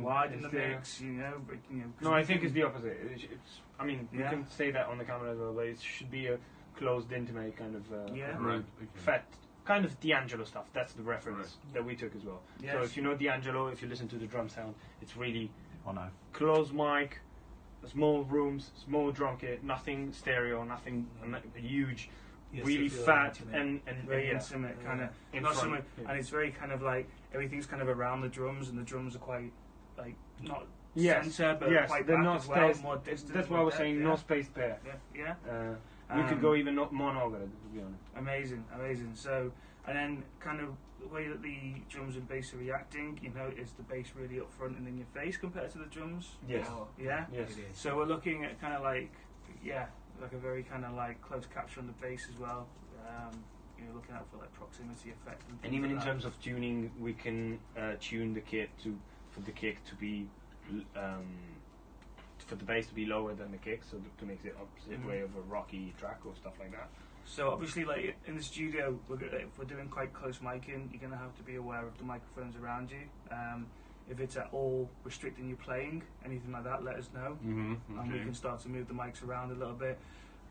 widen the mix, you know. But, you know, No, I think it's the opposite. I mean, you Yeah. can say that on the camera as well, but it should be a closed, intimate kind of Yeah. Right. Okay. fat, kind of D'Angelo stuff. That's the reference that we took as well. Yes. So if you know D'Angelo, if you listen to the drum sound, it's really Oh no. closed mic, small rooms, small drum kit, nothing stereo, nothing huge, Yes, really I feel fat intimate. and very yeah, intimate, kind of. in Not so front. much, and it's very kind of like everything's kind of around the drums, and the drums are quite like not Yes, center, but yes, quite they're back not as well, spaced. more distant. That's why I more was depth, saying yeah. no spaced pair. Yeah, yeah. You could go even mono with it, to be honest. Amazing, amazing. So, and then kind of the way that the drums and bass are reacting, you know, is the bass really up front and in your face compared to the drums? Yes. Yeah? Yes. It is. So we're looking at kind of like, yeah, like a very kind of like close capture on the bass as well. You know, looking out for like proximity effect and And things even like in that. terms of tuning, we can tune the kit for the kick to be for the bass to be lower than the kick, so to make it opposite way of a rocky track or stuff like that. So obviously, like in the studio, if we're doing quite close miking, you're going to have to be aware of the microphones around you. If it's at all restricting your playing, anything like that, let us know, Mm-hmm. and we can start to move the mics around a little bit.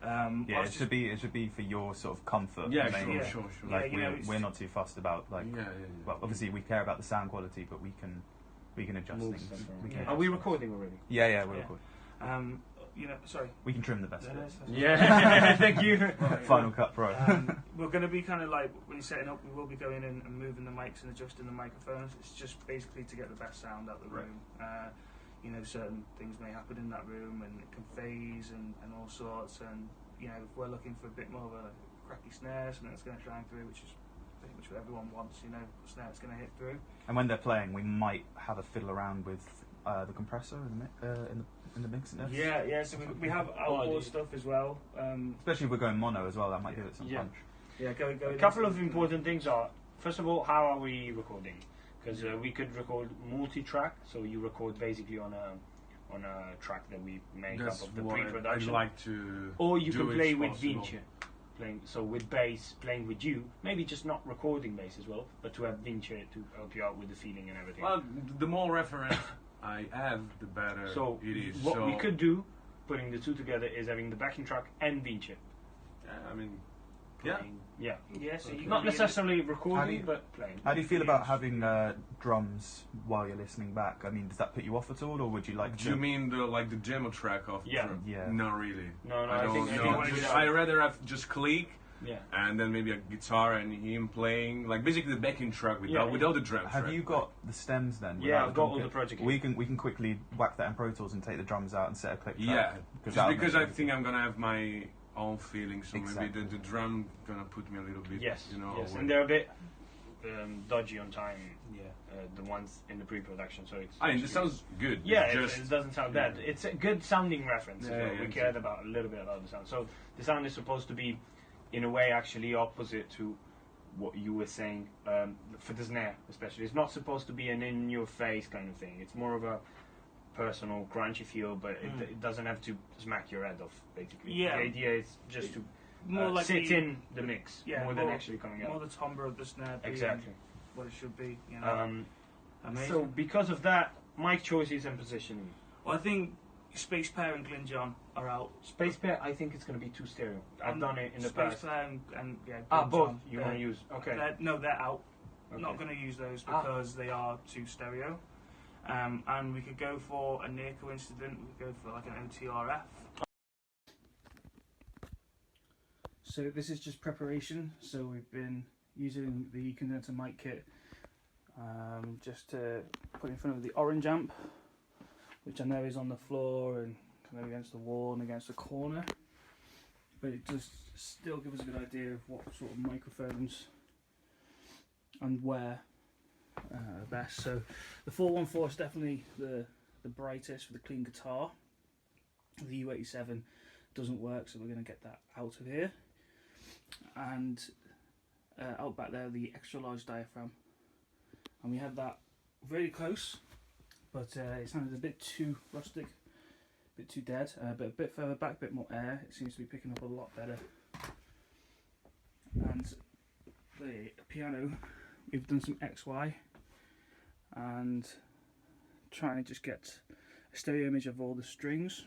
Yeah, it should be for your sort of comfort. Yeah, mainly. Yeah. sure. Like Yeah, you know, we're not too fussed about like. Yeah. Well, obviously we care about the sound quality, but we can adjust Move things. stuff around. We can Yeah. Are we recording already? yeah, we're Yeah. recording. You know, sorry. We can trim the best No, bits. that's- Yeah, thank you. Final cut pro. We're going to be kind of like when you're setting up, we will be going in and moving the mics and adjusting the microphones. It's just basically to get the best sound out of the Right. room. You know, certain things may happen in that room, and it can phase and all sorts. And you know, if we're looking for a bit more of a cracky snare, something that's going to shine through, which is pretty much what everyone wants. You know, a snare that's going to hit through. And when they're playing, we might have a fiddle around with the compressor in the mix. Yeah. So we have outboard stuff as well. Especially if we're going mono as well, that might give it some Yeah. punch. Yeah, go. A couple of important things are, first of all, how are we recording? Because we could record multi-track, so you record basically on a track that we make That's up of the what I'd pre-production, like to. or you do can if play with possible. Vinci, so with bass, playing with you, maybe just not recording bass as well, but to have Vinci to help you out with the feeling and everything. Well, the more reference I have, the better so it is. what we could do, putting the two together, is having the backing track and Vinci. I mean, yeah. Playing. Yeah. Yeah, so you Not can be in the- necessarily recording, How do you- but playing. How do you feel about having drums while you're listening back? I mean, does that put you off at all, or would you like Do to? you mean the demo track of? Yeah. drum? Yeah. Not really. No, I I don't think know. just- I rather have just click Yeah. and then maybe a guitar and him playing, like basically the backing track without the drum Have track. you got the stems then? Yeah, without I've the got drum all the kit? project. We can quickly whack that in Pro Tools and take the drums out and set a click track. Yeah, just that'll because make I it think I'm gonna have my own feeling, so Exactly. maybe the drum gonna put me a little bit. Yes, you know. yes, away. and they're a bit dodgy on time. Yeah. The ones in the pre-production, so it's. I mean, this sounds good. Yeah, it's it just doesn't sound bad. It's a good sounding reference. Yeah, as well. yeah, We it's cared about a little bit about the sound. So the sound is supposed to be, in a way, actually opposite to what you were saying for the snare, especially. It's not supposed to be an in-your-face kind of thing. It's more of a personal, crunchy feel, but it doesn't have to smack your head off. Basically, Yeah. The idea is just to More like sit the- in the mix more than actually coming More out. the timbre of the snare being Exactly. what it should be. You know. Amazing. So because of that, mic choices and positioning. Well, I think Space Pair and Glyn John are out. Space pair, I think it's going to be too stereo. I've done it in the Space past. Pair and yeah. Ah, Glyn both. John, You want to use? Okay. No, they're out. Okay. Not going to use those Ah. because they are too stereo. And we could go for a near coincident. We could go for like an OTRF. So this is just preparation. So we've been using the condenser mic kit just to put in front of the orange amp, which I know is on the floor and kind of against the wall and against the corner. But it does still give us a good idea of what sort of microphones and where best. So the 414 is definitely the brightest with a clean guitar. The U87 doesn't work, so we're going to get that out of here. And out back there, the extra large diaphragm, and we have that really close, but it sounded a bit too rustic, a bit too dead. But a bit further back, a bit more air. It seems to be picking up a lot better. And the piano, we've done some XY and trying to just get a stereo image of all the strings.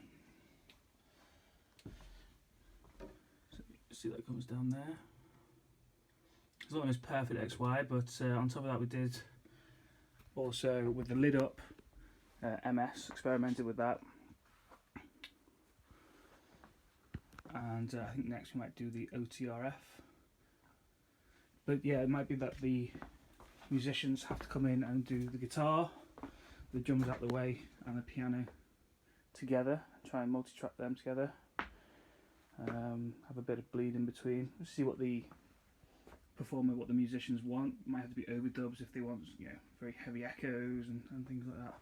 So see that comes down there. It's not as perfect XY, but on top of that we did also with the lid up, MS, experimented with that. And I think next we might do the OTRF. But yeah, it might be that the musicians have to come in and do the guitar, the drums out the way, and the piano together. Try and multi-track them together. Have a bit of bleed in between. See what the performer, what the musicians want. Might have to be overdubs if they want, you know, very heavy echoes and things like that.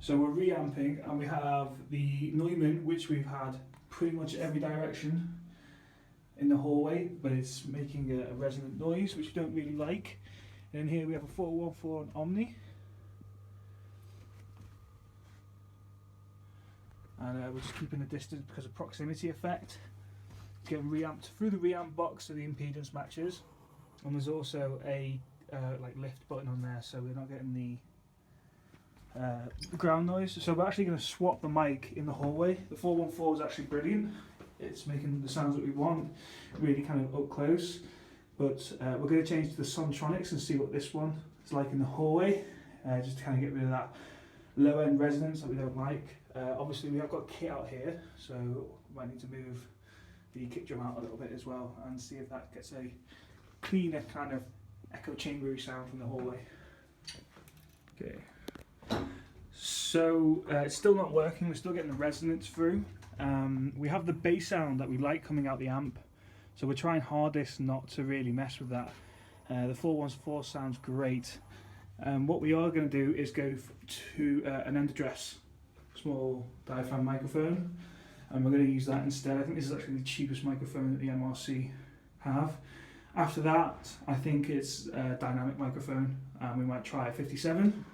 So we're reamping, and we have the Neumann, which we've had pretty much every direction in the hallway, but it's making a resonant noise, which we don't really like. And here we have a 414 Omni. And we're just keeping the distance because of proximity effect. It's getting reamped through the reamp box so the impedance matches. And there's also a like lift button on there, so we're not getting the ground noise. So we're actually going to swap the mic in the hallway. The 414 is actually brilliant. It's making the sounds that we want, really kind of up close. But we're going to change to the Sontronics and see what this one is like in the hallway, just to kind of get rid of that low end resonance that we don't like. Obviously we have got kit out here, so we might need to move the kick drum out a little bit as well and see if that gets a cleaner kind of echo chambery sound from the hallway. Okay. So it's still not working, we're still getting the resonance through. We have the bass sound that we like coming out the amp, so we're trying hardest not to really mess with that. The 414 sounds great. What we are going to do is go to an end address small diaphragm microphone, and we're going to use that instead. I think this is actually the cheapest microphone that the MRC have. After that, I think it's a dynamic microphone, and we might try a 57.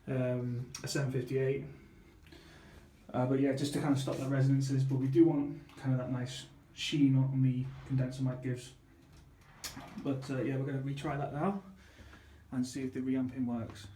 A 758, but yeah, just to kind of stop the resonances, but we do want kind of that nice sheen on the condenser mic gives. But yeah, we're going to retry that now and see if the reamping works.